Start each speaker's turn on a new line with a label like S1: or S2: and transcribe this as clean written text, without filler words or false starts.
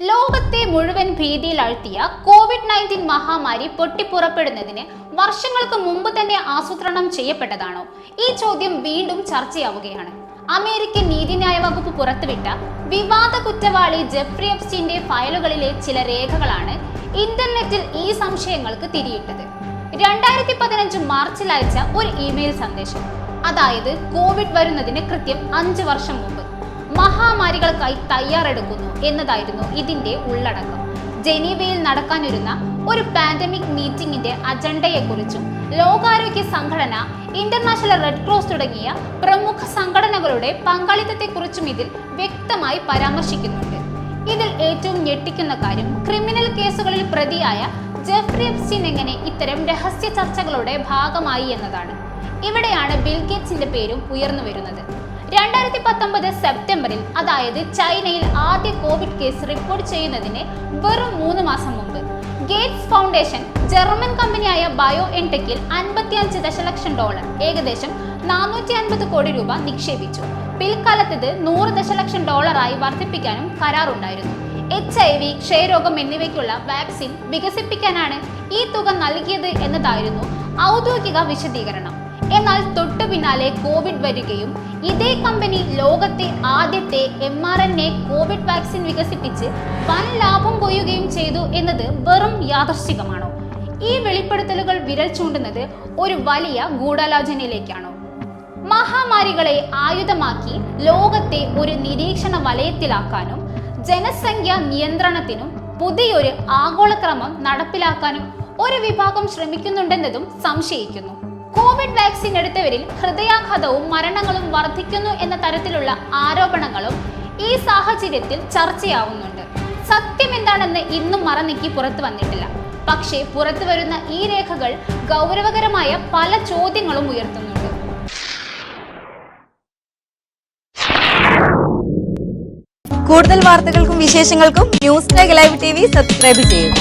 S1: ലോകത്തെ മുഴുവൻ ഭീതിയിലാഴ്ത്തിയ കോവിഡ്-19 മഹാമാരി പൊട്ടിപ്പുറപ്പെടുന്നതിന് വർഷങ്ങൾക്ക് മുമ്പ് തന്നെ ആസൂത്രണം ചെയ്യപ്പെട്ടതാണോ? ഈ ചോദ്യം വീണ്ടും ചർച്ചയാവുകയാണ്. അമേരിക്കൻ നീതിന്യായ വകുപ്പ് പുറത്തുവിട്ട വിവാദ കുറ്റവാളി ജെഫ്രി എപ്സ്റ്റീന്റെ ഫയലുകളിലെ ചില രേഖകളാണ് ഇന്റർനെറ്റിൽ ഈ സംശയങ്ങൾക്ക് തിരിയിട്ടത്. 2015 മാർച്ചിൽ അയച്ച ഒരു ഇമെയിൽ സന്ദേശം, അതായത് കോവിഡ് വരുന്നതിന് കൃത്യം 5 വർഷം മുമ്പ് മഹാമാരികൾക്കായി തയ്യാറെടുക്കുന്നു എന്നതായിരുന്നു ഇതിന്റെ ഉള്ളടക്കം. ജനീവയിൽ നടക്കാനിരുന്ന ഒരു പാൻഡമിക് മീറ്റിംഗിന്റെ അജണ്ടയെക്കുറിച്ചും ലോകാരോഗ്യ സംഘടന, ഇന്റർനാഷണൽ റെഡ് ക്രോസ് തുടങ്ങിയ പ്രമുഖ സംഘടനകളുടെ പങ്കാളിത്തത്തെക്കുറിച്ചും ഇതിൽ വ്യക്തമായി പരാമർശിക്കുന്നുണ്ട്. ഇതിൽ ഏറ്റവും ഞെട്ടിക്കുന്ന കാര്യം ക്രിമിനൽ കേസുകളിൽ പ്രതിയായ ജെഫ്രി എപ്സ്റ്റീൻ എങ്ങനെ ഇത്തരം രഹസ്യ ചർച്ചകളുടെ ഭാഗമായി എന്നതാണ്. ഇവിടെയാണ് ബിൽ ഗേറ്റ്സിന്റെ പേരും ഉയർന്നു വരുന്നത്. 2019 സെപ്റ്റംബറിൽ, അതായത് ചൈനയിൽ ആദ്യ കോവിഡ് കേസ് റിപ്പോർട്ട് ചെയ്യുന്നതിന് വെറും 3 മാസം മുമ്പ്, ഗേറ്റ്സ് ഫൗണ്ടേഷൻ ജർമ്മൻ കമ്പനിയായ ബയോഎൻടെക്കിൽ $55 ദശലക്ഷം, ഏകദേശം 450 കോടി രൂപ നിക്ഷേപിച്ചു. പിൽക്കാലത്ത് ഇത് $100 ദശലക്ഷം വർദ്ധിപ്പിക്കാനും കരാറുണ്ടായിരുന്നു. HIV, ക്ഷയരോഗം എന്നിവയ്ക്കുള്ള വാക്സിൻ വികസിപ്പിക്കാനാണ് ഈ തുക നൽകിയത് എന്നതായിരുന്നു ഔദ്യോഗിക വിശദീകരണം. എന്നാൽ തൊട്ടു പിന്നാലെ കോവിഡ് വരികയും ഇതേ കമ്പനി ലോകത്തെ ആദ്യത്തെ mRNA കോവിഡ് വാക്സിൻ വികസിപ്പിച്ച് വൻ ലാഭം കൊയ്യുകയും ചെയ്തു എന്നത് വെറും യാദൃശ്ചികമാണോ? ഈ വെളിപ്പെടുത്തലുകൾ വിരൽ ചൂണ്ടുന്നത് ഒരു വലിയ ഗൂഢാലോചനയിലേക്കാണോ? മഹാമാരികളെ ആയുധമാക്കി ലോകത്തെ ഒരു നിരീക്ഷണ വലയത്തിലാക്കാനും ജനസംഖ്യ നിയന്ത്രണത്തിനും പുതിയൊരു ആഗോളക്രമം നടപ്പിലാക്കാനും ഒരു വിഭാഗം ശ്രമിക്കുന്നുണ്ടെന്നതും സംശയിക്കുന്നു. കോവിഡ് വാക്സിൻ എടുത്തവരിൽ ഹൃദയാഘാതവും മരണങ്ങളും വർദ്ധിക്കുന്നു എന്ന തരത്തിലുള്ള ആരോപണങ്ങളും ഈ സാഹചര്യത്തിൽ ചർച്ചയാവുന്നുണ്ട്. സത്യം എന്താണെന്ന് ഇന്നും മറനീക്കി പുറത്തു വന്നിട്ടില്ല. പക്ഷേ പുറത്തു വരുന്ന ഈ രേഖകൾ ഗൗരവകരമായ പല ചോദ്യങ്ങളും ഉയർത്തുന്നുണ്ട്.
S2: കൂടുതൽ വാർത്തകൾക്കും വിശേഷങ്ങൾക്കും ന്യൂസ് ടൈഗ് ലൈവ് TV സബ്സ്ക്രൈബ് ചെയ്യുക.